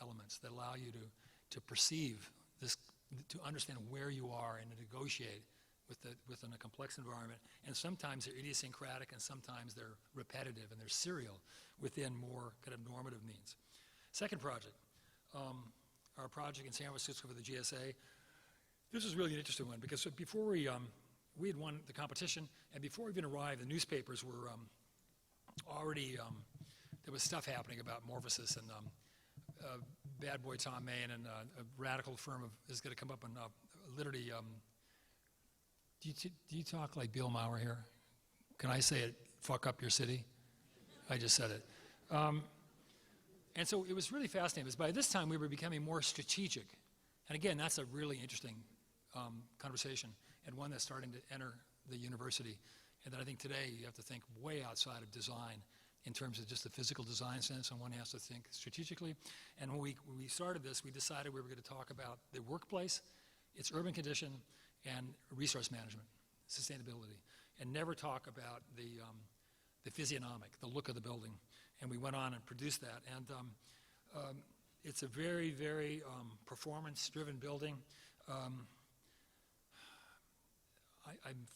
elements that allow you to perceive this, to understand where you are and to negotiate within a complex environment. And sometimes they're idiosyncratic, and sometimes they're repetitive, and they're serial within more kind of normative means. Second project, our project in San Francisco for the GSA. This is really an interesting one because before we had won the competition, and before we even arrived, the newspapers were already, there was stuff happening about Morphosis, and bad boy Thom Mayne and a radical firm is going to come up and literally, do you talk like Bill Maher here? Can I say it, fuck up your city? I just said it. And so it was really fascinating because by this time we were becoming more strategic. And again, that's a really interesting conversation, and one that's starting to enter the university. And that I think today you have to think way outside of design in terms of just the physical design sense, and one has to think strategically. And when we started this, we decided we were going to talk about the workplace, its urban condition, and resource management, sustainability, and never talk about the physiognomic, the look of the building. And we went on and produced that. And it's a very, very performance-driven building. I'm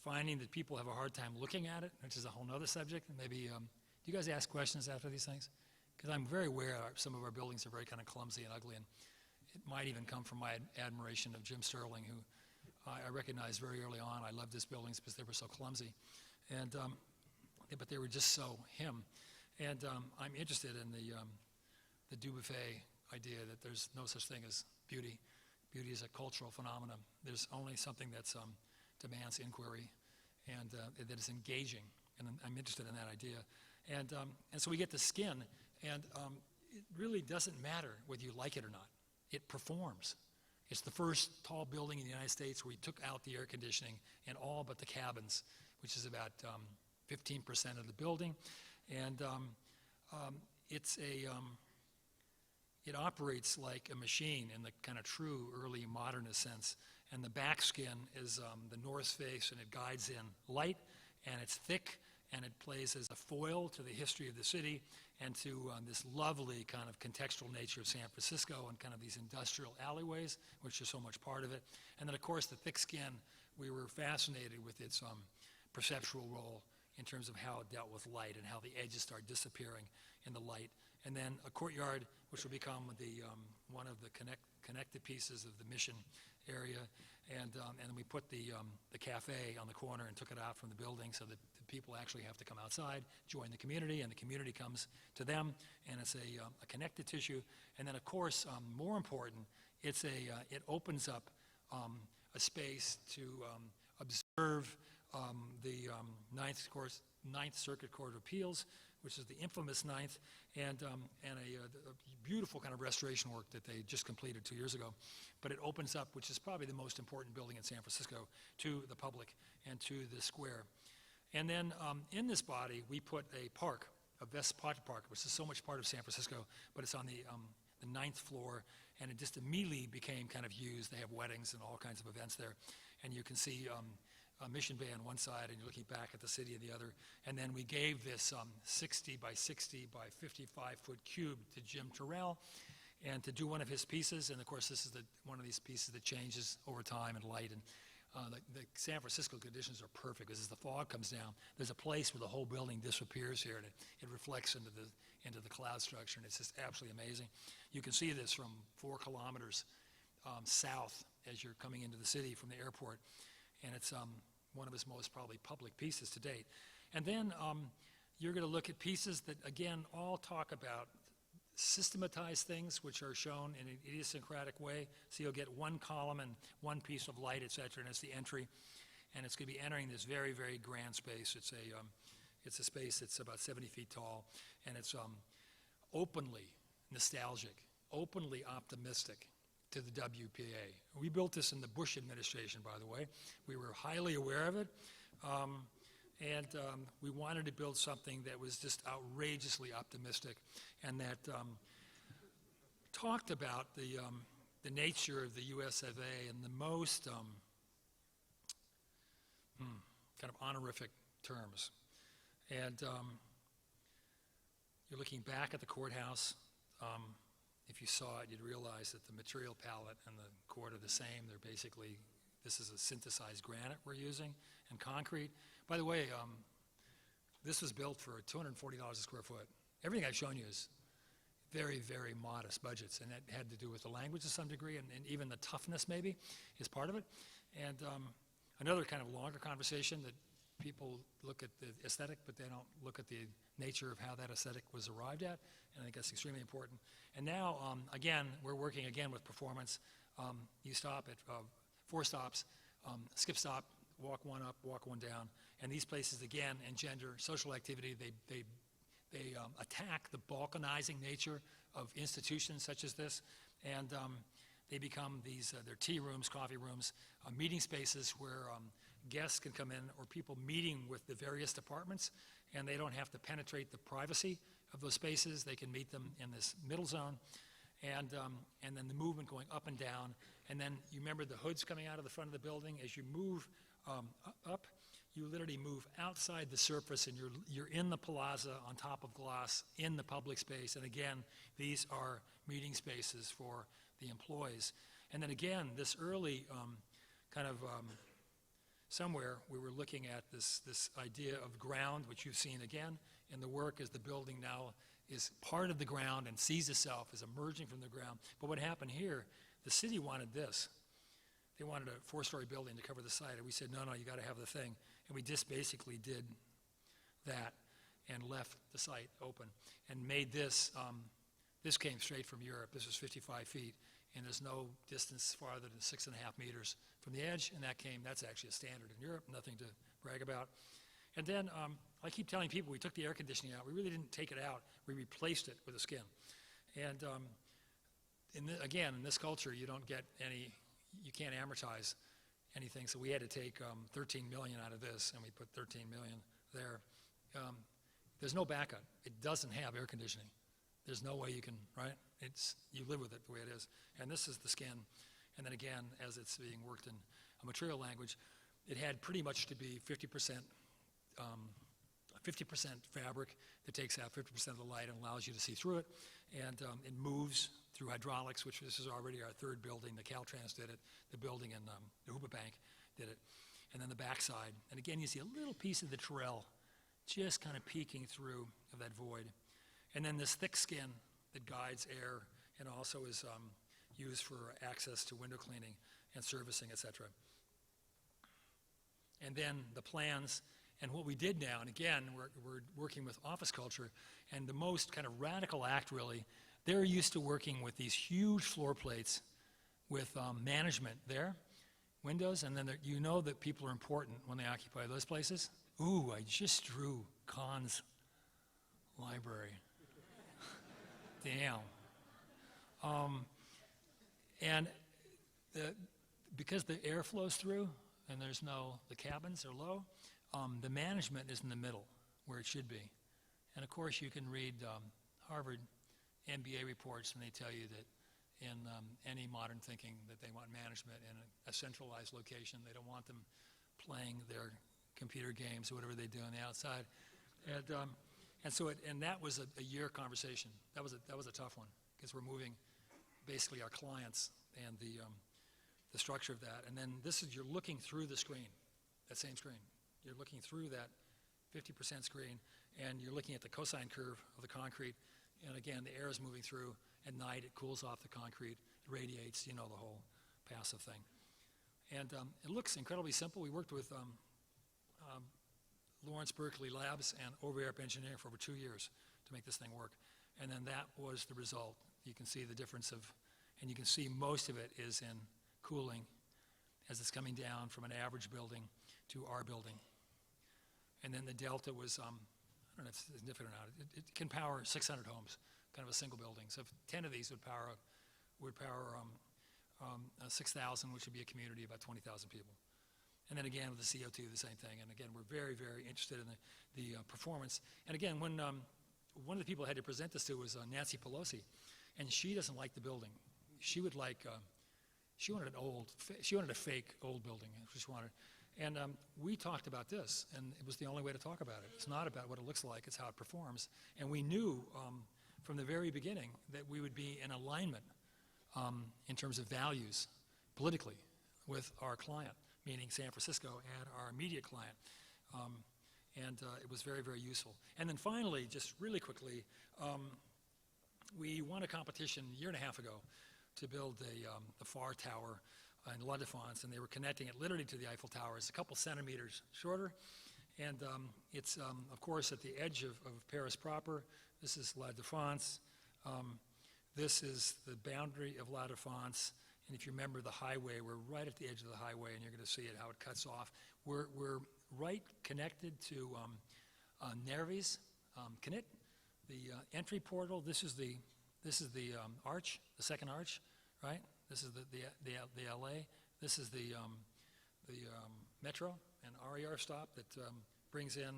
finding that people have a hard time looking at it, which is a whole other subject. And maybe, do you guys ask questions after these things? Because I'm very aware some of our buildings are very kind of clumsy and ugly, and it might even come from my admiration of Jim Sterling, who I recognized very early on. I loved his buildings because they were so clumsy, and but they were just so him. And I'm interested in the Dubuffet idea that there's no such thing as beauty. Beauty is a cultural phenomenon. There's only something that's demands inquiry and that is engaging, and I'm interested in that idea. And so we get the skin, and it really doesn't matter whether you like it or not. It performs. It's the first tall building in the United States where we took out the air conditioning in all but the cabins, which is about 15% of the building. And it operates like a machine in the kind of true early modernist sense. And the back skin is the north face, and it guides in light, and it's thick, and it plays as a foil to the history of the city and to this lovely kind of contextual nature of San Francisco and kind of these industrial alleyways, which are so much part of it. And then, of course, the thick skin, we were fascinated with its perceptual role in terms of how it dealt with light and how the edges start disappearing in the light. And then a courtyard, which will become one of the connected pieces of the mission area. And then we put the cafe on the corner and took it out from the building so that the people actually have to come outside, join the community, and the community comes to them. And it's a connected tissue. And then, of course, more important, it opens up a space to observe the Ninth Circuit Court of Appeals, which is the infamous Ninth, and a beautiful kind of restoration work that they just completed 2 years ago. But it opens up, which is probably the most important building in San Francisco, to the public and to the square. And then in this body, we put a park, a Vespato Park, which is so much part of San Francisco, but it's on the 9th floor, and it just immediately became kind of used. They have weddings and all kinds of events there. And you can see Mission Bay on one side, and you're looking back at the city on the other. And then we gave this 60 by 60 by 55-foot cube to Jim Terrell, and to do one of his pieces. And of course, this is one of these pieces that changes over time and light. And The San Francisco conditions are perfect because as the fog comes down, there's a place where the whole building disappears here, and it reflects into the cloud structure, and it's just absolutely amazing. You can see this from 4 kilometers south as you're coming into the city from the airport, and it's one of his most probably public pieces to date. And then you're going to look at pieces that, again, all talk about systematized things which are shown in an idiosyncratic way. So you'll get one column and one piece of light, et cetera, and it's the entry. And it's going to be entering this very, very grand space. It's a space that's about 70 feet tall, and it's openly nostalgic, openly optimistic to the WPA. We built this in the Bush administration, by the way. We were highly aware of it. And we wanted to build something that was just outrageously optimistic and that talked about the nature of the US of A in the most kind of honorific terms. And you're looking back at the courthouse. If you saw it, you'd realize that the material palette and the court are the same. They're basically, this is a synthesized granite we're using and concrete. By the way, this was built for $240 a square foot. Everything I've shown you is very, very modest budgets, and that had to do with the language to some degree, and even the toughness maybe is part of it. And another kind of longer conversation that people look at the aesthetic, but they don't look at the nature of how that aesthetic was arrived at, and I think that's extremely important. And now, again, we're working again with performance. You stop at 4 stops, skip stop, walk 1 up, walk 1 down. And these places, again, engender social activity. They attack the balkanizing nature of institutions such as this. And they become these, they're tea rooms, coffee rooms, meeting spaces where guests can come in or people meeting with the various departments. And they don't have to penetrate the privacy of those spaces. They can meet them in this middle zone. And then the movement going up and down. And then you remember the hoods coming out of the front of the building. As you move up, you literally move outside the surface and you're in the plaza on top of glass in the public space. And again, these are meeting spaces for the employees. And then again, this early somewhere we were looking at this idea of ground, which you've seen again in the work as the building now is part of the ground and sees itself as emerging from the ground. But what happened here, the city wanted this. They wanted a 4-story building to cover the site, and we said, no, you got to have the thing. And we just basically did that and left the site open and made this. This came straight from Europe. This was 55 feet, and there's no distance farther than 6.5 meters from the edge, and that's actually a standard in Europe, nothing to brag about. And then I keep telling people we took the air conditioning out. We really didn't take it out. We replaced it with a skin. And again, in this culture, you don't get any. You can't amortize anything, so we had to take 13 million out of this, and we put 13 million there. There's no backup. It doesn't have air conditioning. There's no way you can, right? You live with it the way it is. And this is the skin. And then again, as it's being worked in a material language, it had pretty much to be 50% fabric that takes out 50% of the light and allows you to see through it. And it moves through hydraulics, which this is already our 3rd building. The Caltrans did it. The building in the Hoopa Bank did it. And then the backside. And again, you see a little piece of the Terrell just kind of peeking through of that void. And then this thick skin that guides air and also is used for access to window cleaning and servicing, et cetera. And then the plans. And what we did now, and again, we're working with office culture, and the most kind of radical act, really, they're used to working with these huge floor plates with management there, windows, and then you know that people are important when they occupy those places. Ooh, I just drew Kahn's library. Damn. And because the air flows through, and the cabins are low, the management is in the middle, where it should be. And of course, you can read Harvard MBA reports, and they tell you that in any modern thinking that they want management in a centralized location. They don't want them playing their computer games or whatever they do on the outside. And that was a year conversation. That was a tough one, because we're moving basically our clients and the the structure of that. And then this is, you're looking through the screen, that same screen. You're looking through that 50% screen, and you're looking at the cosine curve of the concrete. And again, the air is moving through. At night, it cools off the concrete, it radiates, you know, the whole passive thing. And it looks incredibly simple. We worked with Lawrence Berkeley Labs and Over-Air Engineering for over 2 years to make this thing work. And then that was the result. You can see the difference of, and you can see most of it is in cooling as it's coming down from an average building to our building. And then the delta was, I don't know if it's significant or not, it can power 600 homes, kind of a single building. So if 10 of these would power 6,000, which would be a community of about 20,000 people. And then again with the CO2, the same thing. And again, we're very, very interested in the performance. And again, when one of the people I had to present this to was Nancy Pelosi, and she doesn't like the building. She would like, she wanted a fake old building. She wanted, and we talked about this, and it was the only way to talk about it. It's not about what it looks like, it's how it performs. And we knew from the very beginning that we would be in alignment in terms of values politically with our client, meaning San Francisco and our immediate client. It was very, very useful. And then finally, just really quickly, we won a competition a year and a half ago to build the FAR Tower in La Défense, and they were connecting it literally to the Eiffel Tower. It's a couple centimeters shorter, and it's, of course, at the edge of Paris proper. This is La Défense. This is the boundary of La Défense, and if you remember the highway, we're right at the edge of the highway, and you're going to see it, how it cuts off. We're right connected to Nervi's, Knit, the entry portal. This is the arch, the second arch, right? This is the LA. This is the metro and RER stop that brings in,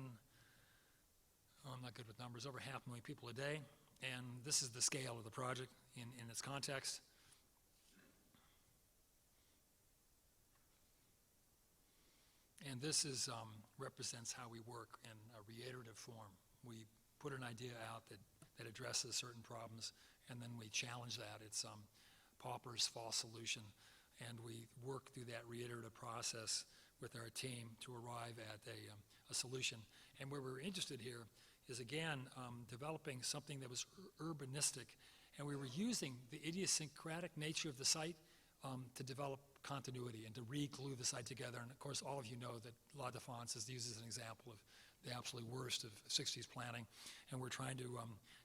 I'm not good with numbers, over 500,000 people a day. And this is the scale of the project in its context. And this is represents how we work in a reiterative form. We put an idea out that addresses certain problems, and then we challenge that. It's Popper's false solution, and we work through that reiterative process with our team to arrive at a solution. And where we're interested here is, again, developing something that was urbanistic, and we were using the idiosyncratic nature of the site to develop continuity and to re-glue the site together. And of course, all of you know that La Défense is used as an example of the absolute worst of 60s planning, and we're trying to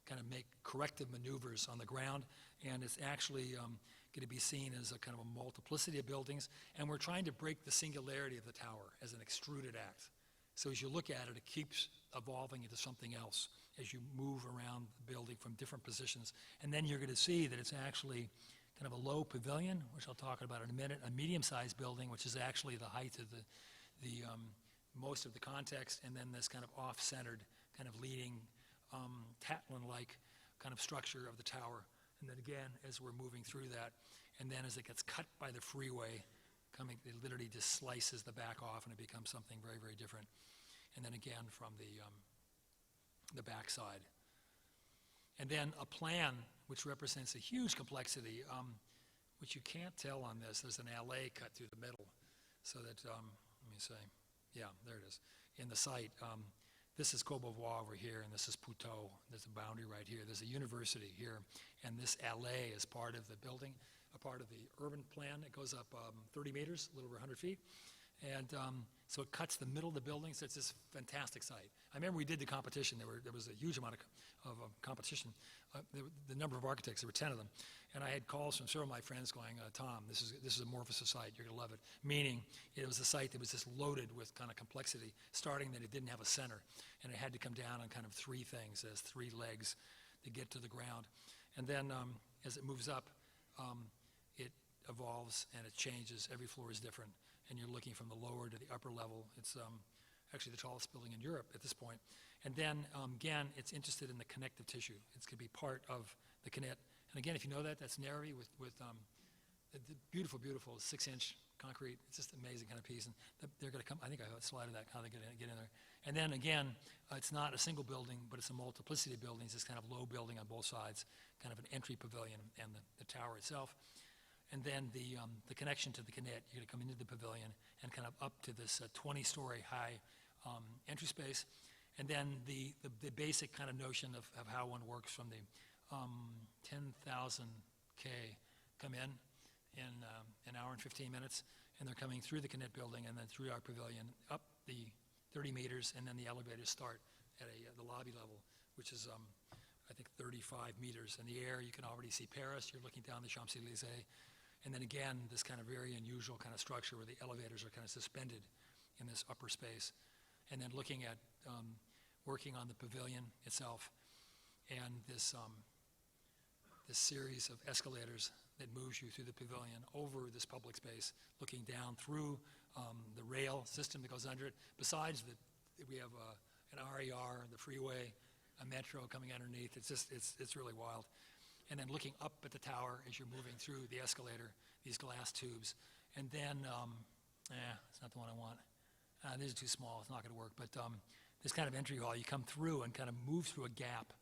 kind of make corrective maneuvers on the ground, and it's actually going to be seen as a kind of a multiplicity of buildings, and we're trying to break the singularity of the tower as an extruded act. So as you look at it, it keeps evolving into something else as you move around the building from different positions, and then you're going to see that it's actually kind of a low pavilion, which I'll talk about in a minute, a medium-sized building, which is actually the height of the most of the context, and then this kind of off-centered, kind of leading Tatlin-like kind of structure of the tower. And then again, as we're moving through that, and then as it gets cut by the freeway, it literally just slices the back off, and it becomes something very, very different. And then again from the backside. And then a plan which represents a huge complexity, which you can't tell on this. There's an LA cut through the middle, so that, let me say, yeah, there it is. In the site, this is Courbevoie over here, and this is Puteaux. There's a boundary right here. There's a university here, and this LA is part of the building, a part of the urban plan. It goes up 30 meters, a little over 100 feet. And so it cuts the middle of the building, so it's this fantastic site. I remember we did the competition. There was a huge amount of competition. The number of architects, there were 10 of them. And I had calls from several of my friends going, Tom, this is a Morphosis site, you're going to love it. Meaning, it was a site that was just loaded with kind of complexity, starting that it didn't have a center. And it had to come down on kind of three things, as three legs to get to the ground. And then as it moves up, it evolves and it changes. Every floor is different. And you're looking from the lower to the upper level. It's actually the tallest building in Europe at this point. And then, again, it's interested in the connective tissue. It's going to be part of the Knit. And again, if you know that, that's Nervi with the beautiful, beautiful 6-inch concrete. It's just an amazing kind of piece. And they're going to come, I think I have a slide of that, how they get in there. And then, again, it's not a single building, but it's a multiplicity of buildings. It's kind of low building on both sides, kind of an entry pavilion and the tower itself. and then the connection to the Connect. You're going to come into the pavilion and kind of up to this 20-story high entry space. And then the basic kind of notion of how one works from the 10,000 K come in an hour and 15 minutes, and they're coming through the Connect building and then through our pavilion, up the 30 meters, and then the elevators start at the lobby level, which is, I think, 35 meters in the air. You can already see Paris. You're looking down the Champs-Élysées. And then again, this kind of very unusual kind of structure where the elevators are kind of suspended in this upper space. And then looking at working on the pavilion itself and this series of escalators that moves you through the pavilion over this public space, looking down through the rail system that goes under it. Besides that, we have an RER, the freeway, a metro coming underneath. It's just, it's really wild. And then looking up at the tower as you're moving through the escalator, these glass tubes. And then, it's not the one I want. These are too small, it's not gonna work. But this kind of entry hall, you come through and kind of move through a gap,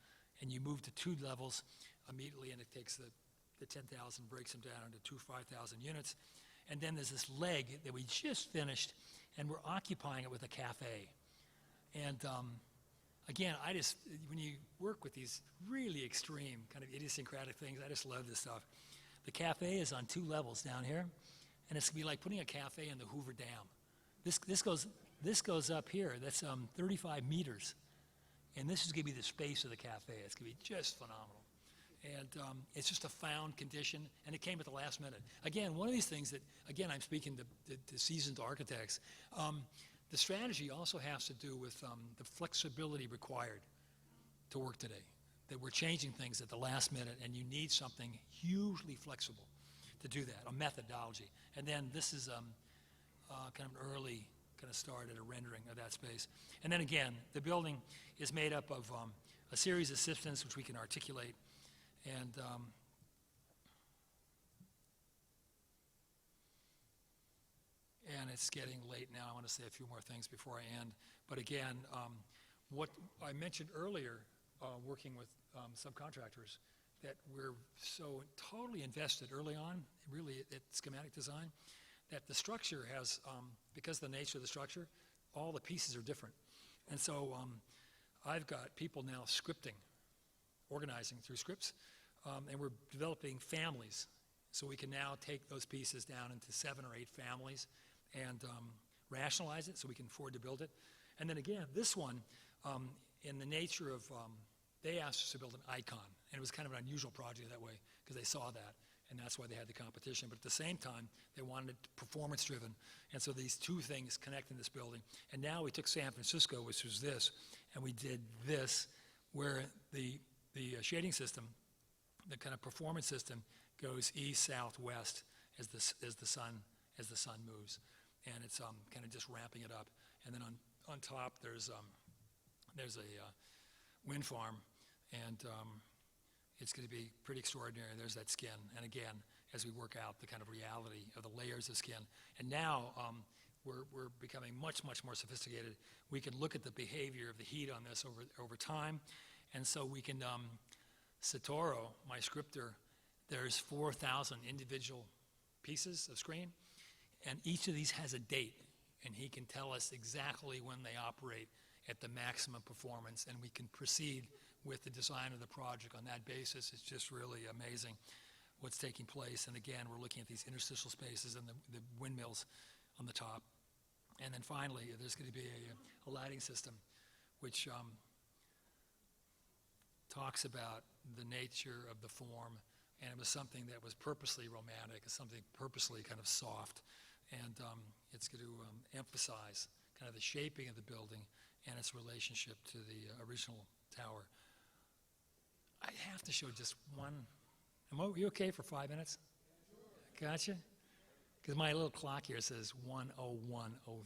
and you move to 2 levels immediately, and it takes the 10,000, breaks them down into 2 5,000 units. And then there's this leg that we just finished, and we're occupying it with a cafe. And again, when you work with these really extreme kind of idiosyncratic things, I just love this stuff. The cafe is on 2 levels down here, and it's gonna be like putting a cafe in the Hoover Dam. This goes up here, that's 35 meters. And this is gonna be the space of the cafe. It's gonna be just phenomenal. And it's just a found condition, and it came at the last minute. Again, one of these things that, again, I'm speaking to seasoned architects, the strategy also has to do with the flexibility required to work today. That we're changing things at the last minute, and you need something hugely flexible to do that, a methodology. And then this is kind of an early kind of start at a rendering of that space. And then again, the building is made up of a series of systems which we can articulate. And it's getting late now. I want to say a few more things before I end. But again, what I mentioned earlier, working with subcontractors, that we're so totally invested early on, really at schematic design, that the structure has, because of the nature of the structure, all the pieces are different. And so I've got people now scripting, organizing through scripts, and we're developing families. So we can now take those pieces down into 7 or 8 families and rationalize it so we can afford to build it. And then again, this one, in the nature of, they asked us to build an icon, and it was kind of an unusual project that way because they saw that, and that's why they had the competition. But at the same time, they wanted it performance-driven, and so these 2 things connect in this building. And now we took San Francisco, which was this, and we did this, where the shading system, the kind of performance system, goes east, south, west as the sun moves, and it's kind of just ramping it up. And then on top there's a wind farm, and it's going to be pretty extraordinary. There's that skin, and again, as we work out the kind of reality of the layers of skin, and now we're becoming much more sophisticated. We can look at the behavior of the heat on this over time, and so we can. Satoru, my scripter, there's 4,000 individual pieces of screen, and each of these has a date, and he can tell us exactly when they operate at the maximum performance, and we can proceed with the design of the project on that basis. It's just really amazing what's taking place. And again, we're looking at these interstitial spaces and the windmills on the top. And then finally, there's going to be a lighting system which talks about the nature of the form, and it was something that was purposely romantic, something purposely kind of soft, and it's going to emphasize kind of the shaping of the building and its relationship to the original tower. I have to show just one. Are you okay for 5 minutes? Gotcha? Because my little clock here says 1:01:03.